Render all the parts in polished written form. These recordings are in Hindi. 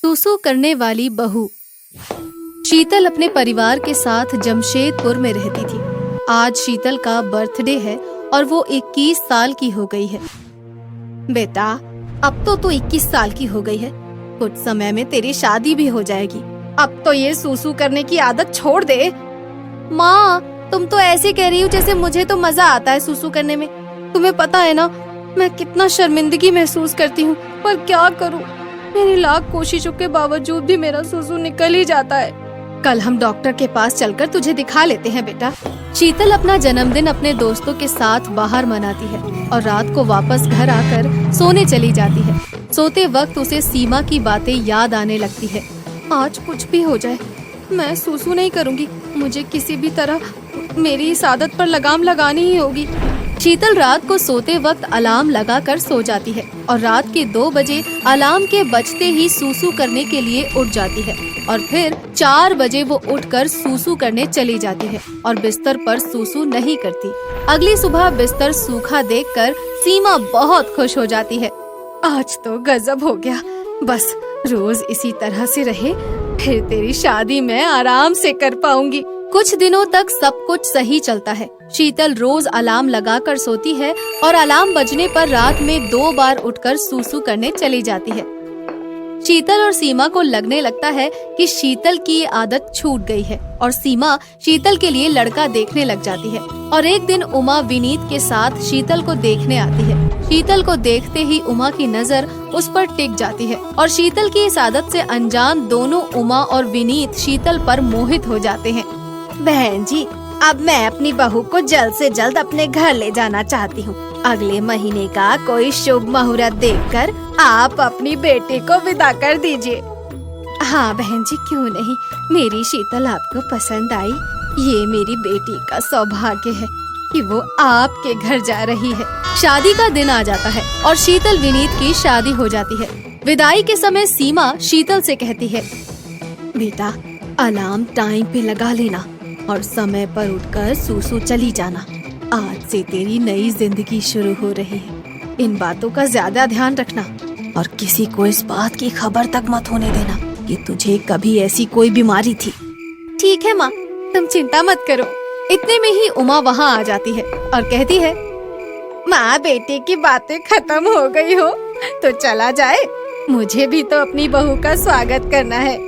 सूसू करने वाली बहू। शीतल अपने परिवार के साथ जमशेदपुर में रहती थी। आज शीतल का बर्थडे है और वो 21 साल की हो गई है। बेटा, अब तो तू 21 साल की हो गई है, कुछ समय में तेरी शादी भी हो जाएगी। अब तो ये सूसू करने की आदत छोड़ दे। माँ, तुम तो ऐसे कह रही हो जैसे मुझे तो मजा आता है सूसू करने में। तुम्हें पता है ना, मैं कितना शर्मिंदगी महसूस करती हूँ, पर क्या करूँ, मेरी लाख कोशिशों के बावजूद भी मेरा सूसू निकल ही जाता है। कल हम डॉक्टर के पास चलकर तुझे दिखा लेते हैं बेटा। शीतल अपना जन्मदिन अपने दोस्तों के साथ बाहर मनाती है और रात को वापस घर आकर सोने चली जाती है। सोते वक्त उसे सीमा की बातें याद आने लगती है। आज कुछ भी हो जाए, मैं सूसू नहीं करूँगी। मुझे किसी भी तरह मेरी इस आदत पर लगाम लगानी ही होगी। शीतल रात को सोते वक्त अलार्म लगाकर सो जाती है और रात के 2 बजे अलार्म के बजते ही सूसू करने के लिए उठ जाती है और फिर 4 बजे वो उठकर सूसू करने चली जाती है और बिस्तर पर सूसू नहीं करती। अगली सुबह बिस्तर सूखा देखकर सीमा बहुत खुश हो जाती है। आज तो गजब हो गया, बस रोज इसी तरह से रहे, फिर तेरी शादी मैं आराम से कर पाऊंगी। कुछ दिनों तक सब कुछ सही चलता है। शीतल रोज अलार्म लगाकर सोती है और अलार्म बजने पर रात में 2 बार उठकर सूसू करने चली जाती है। शीतल और सीमा को लगने लगता है कि शीतल की ये आदत छूट गई है और सीमा शीतल के लिए लड़का देखने लग जाती है। और एक दिन उमा विनीत के साथ शीतल को देखने आती है। शीतल को देखते ही उमा की नजर उस पर टिक जाती है और शीतल की इस आदत से अनजान दोनों उमा और विनीत शीतल पर मोहित हो जाते हैं। बहन जी, अब मैं अपनी बहू को जल्द से जल्द अपने घर ले जाना चाहती हूँ। अगले महीने का कोई शुभ मुहूर्त देखकर आप अपनी बेटी को विदा कर दीजिए। हाँ बहन जी, क्यों नहीं, मेरी शीतल आपको पसंद आई। ये मेरी बेटी का सौभाग्य है कि वो आपके घर जा रही है। शादी का दिन आ जाता है और शीतल विनीत की शादी हो जाती है। विदाई के समय सीमा शीतल से कहती है, बेटा अलार्म टाइम पे लगा लेना और समय पर उठकर सूसू चली जाना। आज से तेरी नई जिंदगी शुरू हो रही है। इन बातों का ज्यादा ध्यान रखना और किसी को इस बात की खबर तक मत होने देना कि तुझे कभी ऐसी कोई बीमारी थी। ठीक है माँ, तुम चिंता मत करो। इतने में ही उमा वहाँ आ जाती है और कहती है, माँ बेटे की बातें खत्म हो गई हो तो चला जाए, मुझे भी तो अपनी बहू का स्वागत करना है।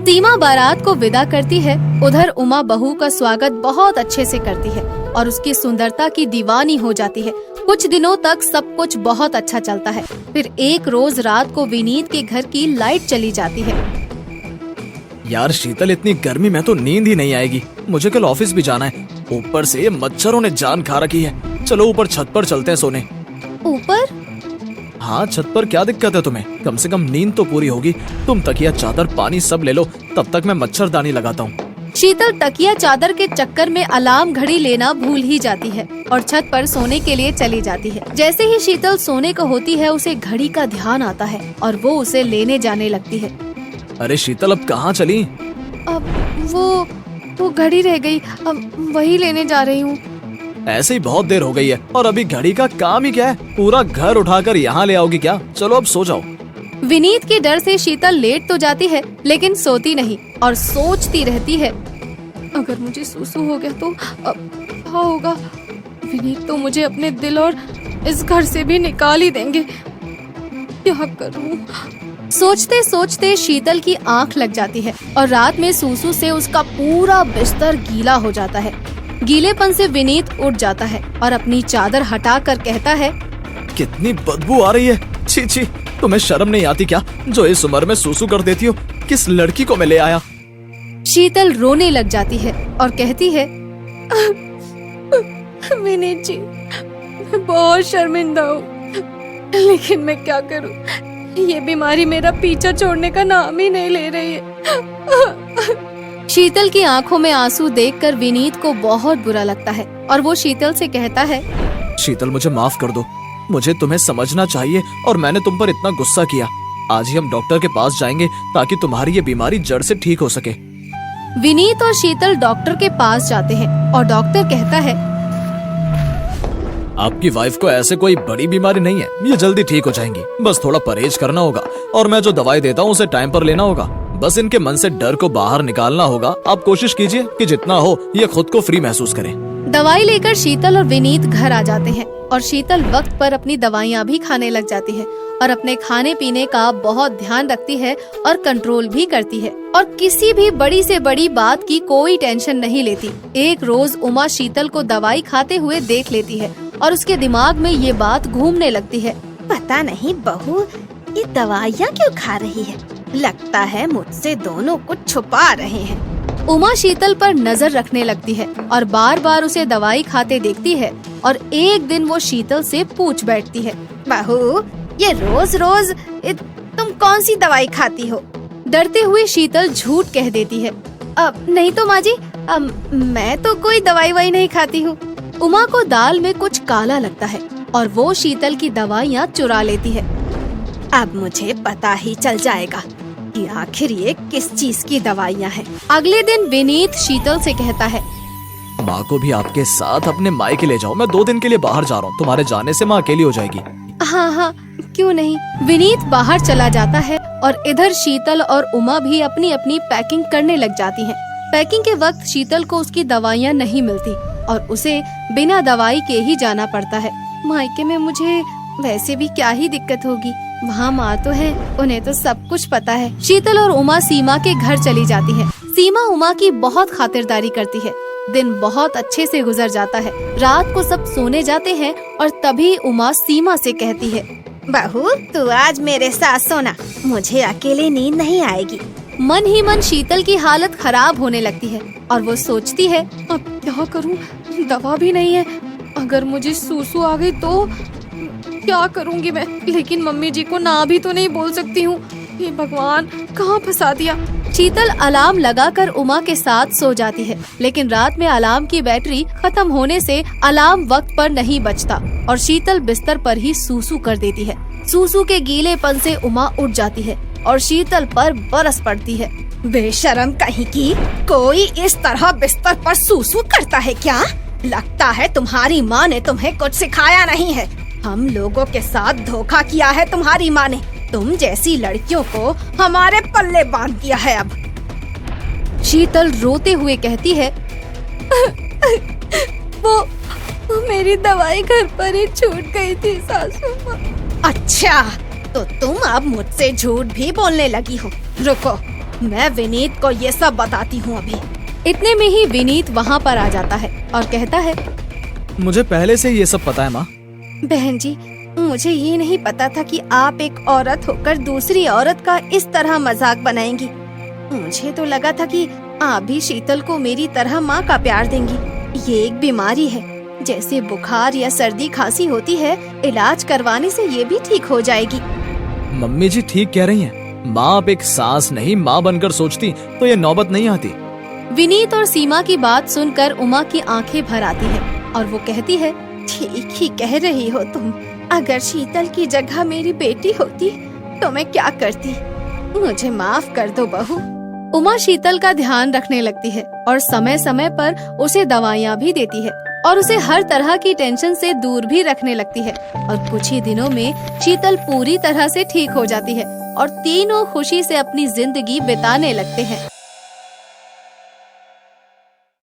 सीमा बारात को विदा करती है। उधर उमा बहू का स्वागत बहुत अच्छे से करती है और उसकी सुंदरता की दीवानी हो जाती है। कुछ दिनों तक सब कुछ बहुत अच्छा चलता है। फिर एक रोज रात को विनीत के घर की लाइट चली जाती है। यार शीतल, इतनी गर्मी में तो नींद ही नहीं आएगी। मुझे कल ऑफिस भी जाना है। ऊपर से मच्छरों ने जान खा रखी है। चलो ऊपर छत पर चलते हैं सोने। ऊपर? हाँ, छत पर क्या दिक्कत है तुम्हें? कम से कम नींद तो पूरी होगी। तुम तकिया चादर पानी सब ले लो, तब तक मैं मच्छरदानी लगाता हूँ। शीतल तकिया चादर के चक्कर में अलार्म घड़ी लेना भूल ही जाती है और छत पर सोने के लिए चली जाती है। जैसे ही शीतल सोने को होती है, उसे घड़ी का ध्यान आता है और वो उसे लेने जाने लगती है। अरे शीतल, अब कहाँ चली? अब वो घड़ी रह गई, अब वही लेने जा रही हूँ। ऐसे ही बहुत देर हो गई है और अभी घड़ी का काम ही क्या है? पूरा घर उठाकर यहाँ ले आओगी क्या? चलो अब सो जाओ। विनीत के डर से शीतल लेट तो जाती है लेकिन सोती नहीं और सोचती रहती है, अगर मुझे सूसू हो गया तो अब क्या होगा? विनीत तो मुझे अपने दिल और इस घर से भी निकाल ही देंगे। क्या करूं? सोचते सोचते शीतल की आंख लग जाती है और रात में सूसू से उसका पूरा बिस्तर गीला हो जाता है। गीलेपन से विनीत उठ जाता है और अपनी चादर हटाकर कहता है, कितनी बदबू आ रही है। छी छी, तुम्हें शर्म नहीं आती क्या, जो इस उम्र में सूसू कर देती हो? किस लड़की को मैं ले आया? शीतल रोने लग जाती है और कहती है, विनीत जी, मैं बहुत शर्मिंदा हूँ, लेकिन मैं क्या करूँ, ये बीमारी मेरा पीछा छोड़ने का नाम ही नहीं ले रही है। शीतल की आंखों में आंसू देखकर विनीत को बहुत बुरा लगता है और वो शीतल से कहता है, शीतल मुझे माफ कर दो, मुझे तुम्हें समझना चाहिए और मैंने तुम पर इतना गुस्सा किया। आज ही हम डॉक्टर के पास जाएंगे ताकि तुम्हारी ये बीमारी जड़ से ठीक हो सके। विनीत और शीतल डॉक्टर के पास जाते हैं और डॉक्टर कहता है, आपकी वाइफ को ऐसे कोई बड़ी बीमारी नहीं है, ये जल्दी ठीक हो जाएंगी। बस थोड़ा परहेज करना होगा और मैं जो दवाई देता हूँ उसे टाइम पर लेना होगा। बस इनके मन से डर को बाहर निकालना होगा। आप कोशिश कीजिए कि जितना हो ये खुद को फ्री महसूस करें। दवाई लेकर शीतल और विनीत घर आ जाते हैं और शीतल वक्त पर अपनी दवाइयाँ भी खाने लग जाती है और अपने खाने पीने का बहुत ध्यान रखती है और कंट्रोल भी करती है और किसी भी बड़ी से बड़ी बात की कोई टेंशन नहीं लेती। एक रोज उमा शीतल को दवाई खाते हुए देख लेती है और उसके दिमाग में ये बात घूमने लगती है। पता नहीं बहू ये दवाइयाँ क्यों खा रही है, लगता है मुझसे दोनों कुछ छुपा रहे हैं। उमा शीतल पर नजर रखने लगती है और बार बार उसे दवाई खाते देखती है और एक दिन वो शीतल से पूछ बैठती है, बहू ये रोज रोज तुम कौन सी दवाई खाती हो? डरते हुए शीतल झूठ कह देती है, अब नहीं तो माँ जी, मैं तो कोई दवाई वाई नहीं खाती हूँ। उमा को दाल में कुछ काला लगता है और वो शीतल की दवाइयाँ चुरा लेती है। अब मुझे पता ही चल जाएगा कि आखिर ये किस चीज की दवाइयाँ हैं। अगले दिन विनीत शीतल से कहता है, माँ को भी आपके साथ अपने मायके ले जाओ, मैं 2 दिन के लिए बाहर जा रहा हूँ। तुम्हारे जाने से माँ अकेली हो जाएगी। हाँ हाँ क्यों नहीं। विनीत बाहर चला जाता है और इधर शीतल और उमा भी अपनी अपनी पैकिंग करने लग जाती हैं। पैकिंग के वक्त शीतल को उसकी दवाइयाँ नहीं मिलती और उसे बिना दवाई के ही जाना पड़ता है। मायके में मुझे वैसे भी क्या ही दिक्कत होगी, वहाँ माँ तो है, उन्हें तो सब कुछ पता है। शीतल और उमा सीमा के घर चली जाती है। सीमा उमा की बहुत खातिरदारी करती है। दिन बहुत अच्छे से गुजर जाता है। रात को सब सोने जाते हैं और तभी उमा सीमा से कहती है, बहू तू आज मेरे साथ सोना, मुझे अकेले नींद नहीं आएगी। मन ही मन शीतल की हालत खराब होने लगती है और वो सोचती है, अब क्या करूं, दवा भी नहीं है, अगर मुझे सूसू आ गई तो क्या करूंगी मैं। लेकिन मम्मी जी को ना भी तो नहीं बोल सकती हूँ। हे भगवान, कहाँ फंसा दिया। शीतल अलार्म लगाकर उमा के साथ सो जाती है, लेकिन रात में अलार्म की बैटरी खत्म होने से अलार्म वक्त पर नहीं बजता और शीतल बिस्तर पर ही सूसू कर देती है। सूसू के गीलेपन से उमा उठ जाती है और शीतल पर बरस पड़ती है। बेशरम कहीं की, कोई इस तरह बिस्तर पर सूसू करता है क्या? लगता है तुम्हारी माँ ने तुम्हें कुछ सिखाया नहीं है। हम लोगों के साथ धोखा किया है तुम्हारी माँ ने। तुम जैसी लड़कियों को हमारे पल्ले बांध दिया है। अब शीतल रोते हुए कहती है, वो मेरी दवाई घर पर ही छूट गई थी सासू माँ। अच्छा, तो तुम अब मुझसे झूठ भी बोलने लगी हो। रुको, मैं विनीत को ये सब बताती हूँ अभी। इतने में ही विनीत वहाँ पर आ जाता है और कहता है, मुझे पहले से ये सब पता है माँ। बहन जी, मुझे ये नहीं पता था कि आप एक औरत होकर दूसरी औरत का इस तरह मजाक बनाएंगी। मुझे तो लगा था कि आप भी शीतल को मेरी तरह माँ का प्यार देंगी। ये एक बीमारी है, जैसे बुखार या सर्दी खांसी होती है, इलाज करवाने से ये भी ठीक हो जाएगी। मम्मी जी ठीक कह रही हैं। माँ आप एक सास नहीं माँ बनकर सोचती तो ये नौबत नहीं आती। विनीत और सीमा की बात सुनकर उमा की आंखें भर आती है और वो कहती है, ठीक ही कह रही हो तुम। अगर शीतल की जगह मेरी बेटी होती तो मैं क्या करती। मुझे माफ कर दो बहू। उमा शीतल का ध्यान रखने लगती है और समय समय पर उसे दवाइयाँ भी देती है और उसे हर तरह की टेंशन से दूर भी रखने लगती है। और कुछ ही दिनों में शीतल पूरी तरह से ठीक हो जाती है और तीनों खुशी से अपनी जिंदगी बिताने लगते हैं।